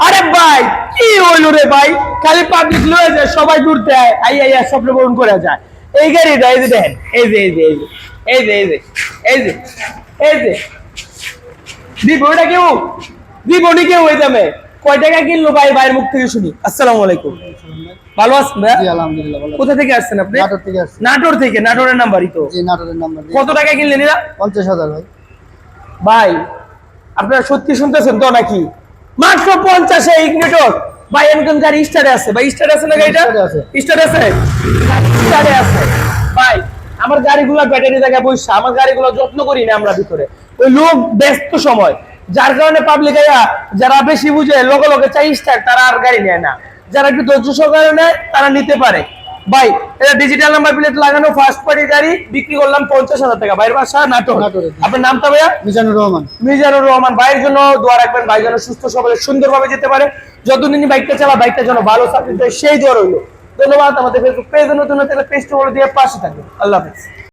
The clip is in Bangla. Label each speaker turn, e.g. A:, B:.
A: আরে ভাই কি হইলো রে ভাই, খালি পাবলিক লয়ে যায়, সবাই ঘুরতে আইয়া স্বপ্ন পূরণ করে যায়। এই গাড়িটা এই যে দেখেন, এই যে এই যে এই যে দিব ওটা কেউ, দিব নি কেউ ওই দামে। কয় টাকা কিনলো ভাই, ভাইয়ের মুখ থেকে শুনি। আসসালামু আলাইকুম, ভালো আছেন ভাই?
B: জি আলহামদুলিল্লাহ ভালো।
A: কোথা থেকে আসছেন আপনি?
B: নাটোর থেকে আসছি।
A: নাটোর থেকে? নাটোরের নাম্বারই তো।
B: জি নাটোরের নাম্বার।
A: কত টাকা কিনলেন এরা?
B: 50,000 ভাই।
A: ভাই আপনারা সত্যি শুনতেছেন তো নাকি? মাত্র 50 এ ইগনিটর ভাই। এমন গাড়ি স্টারে আছে ভাই, স্টারে আছে না গাড়িটা?
B: স্টারে আছে।
A: স্টারে আছে, স্টারে আছে ভাই। আমার গাড়িগুলো ব্যাটারি জায়গায় বসে, আমার গাড়িগুলো যত্ন করি না আমরা ভিতরে, ওই লোক ব্যস্ত সময়, যার কারণে পাবলিক যারা বেশি বুঝে লগে লগে চাই স্টার, তারা আর গাড়ি নেয় না। যারা একটু ধৈর্য সহকারে নেয় তারা নিতে পারে ভাই। এটা ডিজিটাল নাম্বার প্লেট লাগানো ফার্স্ট পার্টি গাড়ি, বিক্রি করলাম 50,000 টাকা। ভাইয়ের বাসা নাটোর।
B: নাটোরে।
A: আপনার নামটা ভাইয়া?
B: মিজানুর রহমান।
A: মিজানুর রহমান। ভাইয়ের জন্য দোয়া রাখবেন, ভাই যেন সুস্থ সবলে সুন্দরভাবে যেতে পারে। যতদিন বাইকটা চালা, বাইকটা যেন ভালো সার্ভিস দেয়, সেই দোয়া রইল। ধন্যবাদ। আমাদের ফেসবুক পেজে নতুন হলে পেজটা বলে দিয়ে পাশে থাকবেন। আল্লাহ হাফেজ।